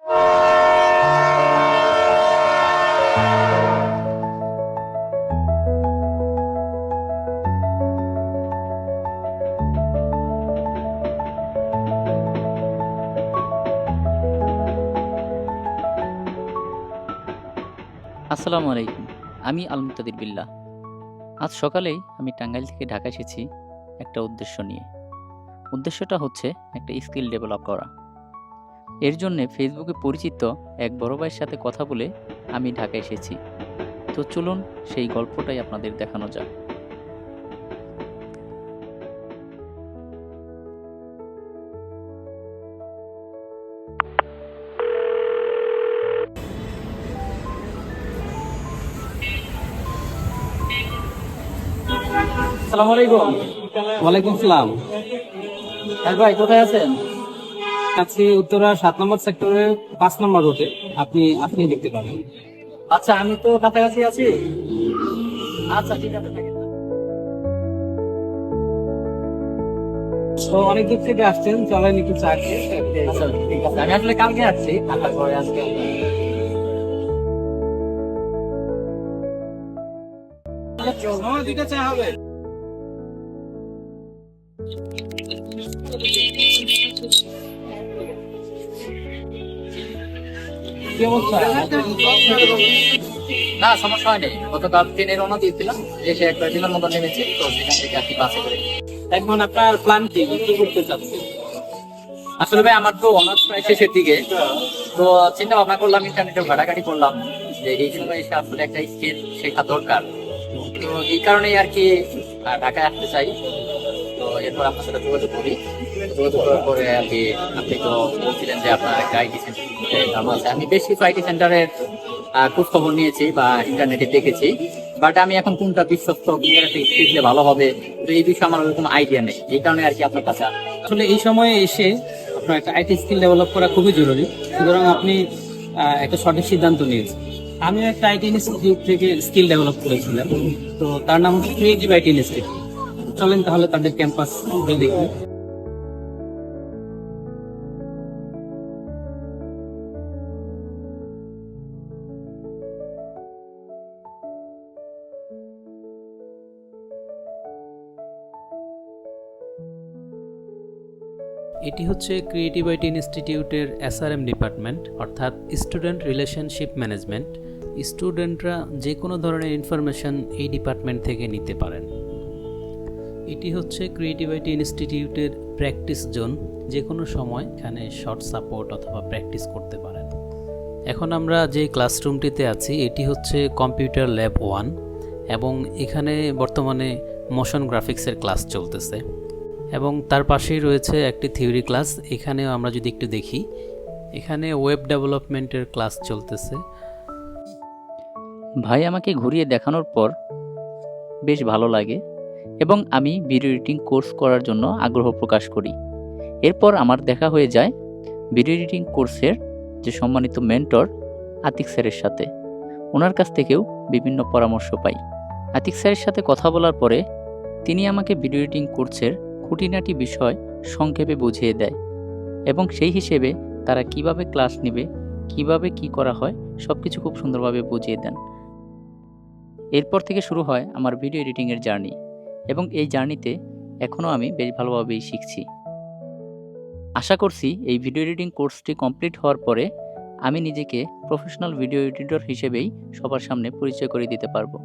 আসসালামু আলাইকুম। আমি আল-মুক্তাদির বিল্লাহ। আজ সকালেই আমি টাঙ্গাইল থেকে ঢাকা এসেছি একটা উদ্দেশ্য নিয়ে। উদ্দেশ্যটা হচ্ছে একটা স্কিল ডেভেলপ করা। এর জন্যে ফেসবুকে পরিচিত এক বড় ভাইয়ের সাথে কথা বলে আমি ঢাকা এসেছি। তো চলুন সেই গল্পটাই আপনাদের দেখানো যাক। আসসালামু আলাইকুম। ওয়ালাইকুম সালাম। হ্যাঁ ভাই, কোথায় আছেন? আছি উত্তরা 7 নম্বর সেক্টরে 5 নম্বর রোডে। আপনি দেখতে পাবেন। আচ্ছা, আমি তো কাছাকাছি আছি। আচ্ছা, ঠিক আছে, থাকেন। তো অনেক দূর থেকে আসছেন, চলেন একটু চা খেয়ে। আচ্ছা, ঠিক আছে। আমি আসলে কালকে আসছি, থাকার পরে আজকে দুইটা চা হবে। কি অবস্থা? না, সমস্যা হয়নি। গতকাল ট্রেনে রওনা দিয়েছিলাম, এসে একবার দিনের মতো নেমেছি, তো সেখান থেকে আর কি বাসে করে। এখন আপনার প্ল্যান কি করতে চাচ্ছেন? আসলে ভাই, আমার তো অনার্স প্রায় শেষের দিকে, তো চিন্তা ভাবনা করলাম, ইন্টারনেটে ঘাটাঘাটি করলাম যে এই সময় এসে আসলে একটা স্কিল শেখা দরকার। তো এই কারণেই আর কি ঢাকায় আসতে চাই। তো এরপর আপনার সাথে যোগাযোগ করি। যোগাযোগ করার পরে আর কি আপনি তো বলছিলেন যে আপনার একটা আইটি সেন্টার আছে। আমি বেশ কিছু আইটি সেন্টারের খোঁজ খবর নিয়েছি বা ইন্টারনেটে দেখেছি, বাট আমি এখন কোনটা বিশ্বস্ত, কোনটা শিখলে ভালো হবে, তো এই বিষয়ে আমার ওরকম আইডিয়া নেই। এই কারণে আর কি আপনার কাছে আসা। আসলে এই সময়ে এসে আপনার একটা আইটি স্কিল ডেভেলপ করা খুবই জরুরি। সুতরাং আপনি একটা সঠিক সিদ্ধান্ত নিয়েছেন। আমি একটা আইটি ইনস্টিটিউট থেকে স্কিল ডেভেলপ করেছিলাম, তো তার নাম হচ্ছে ক্রিয়েটিভ আইটি ইনস্টিটিউট। চলেন তাহলে তাদের ক্যাম্পাস দেখি। এটি হচ্ছে ক্রিয়েটিভ আইটি ইনস্টিটিউটের এসআরএম ডিপার্টমেন্ট, অর্থাৎ স্টুডেন্ট রিলেশনশিপ ম্যানেজমেন্ট। স্টুডেন্টরা যে কোনো ধরনের ইনফরমেশন এই ডিপার্টমেন্ট থেকে নিতে পারেন। এটি হচ্ছে ক্রিয়েটিভ আইটি ইনস্টিটিউটের প্র্যাকটিস জোন। যে কোনো সময় এখানে শর্ট সাপোর্ট অথবা প্র্যাকটিস করতে পারেন। এখন আমরা যে ক্লাসরুমটিতে আছি এটি হচ্ছে কম্পিউটার ল্যাব 1 এবং এখানে বর্তমানে মোশন গ্রাফিক্সের ক্লাস চলতেছে এবং তার পাশেই রয়েছে একটি থিওরি ক্লাস। এখানেও আমরা যদি একটু দেখি, এখানে ওয়েব ডেভেলপমেন্টের ক্লাস চলতেছে। ভাই আমাকে ঘুরিয়ে দেখানোর পর বেশ ভালো লাগে এবং আমি ভিডিও এডিটিং কোর্স করার জন্য আগ্রহ প্রকাশ করি। এরপর আমার দেখা হয়ে যায় ভিডিও এডিটিং কোর্সের যে সম্মানিত মেন্টর আতিক স্যারের সাথে। ওনার কাছ থেকেও বিভিন্ন পরামর্শ পাই। আতিক স্যারের সাথে কথা বলার পরে তিনি আমাকে ভিডিও এডিটিং কোর্সের খুঁটিনাটি বিষয় সংক্ষেপে বুঝিয়ে দেয় এবং সেই হিসেবে তারা কিভাবে ক্লাস নেবে, কিভাবে কি করা হয়, সব কিছু খুব সুন্দরভাবে বুঝিয়ে দেন। এরপর থেকে শুরু হয় আমার ভিডিও এডিটিংয়ের জার্নি এবং এই জার্নিতে এখনও আমি বেশ ভালোভাবেই শিখছি। আশা করছি এই ভিডিও এডিটিং কোর্সটি কমপ্লিট হওয়ার পরে আমি নিজেকে প্রফেশনাল ভিডিও এডিটর হিসেবেই সবার সামনে পরিচয় করে দিতে পারবো।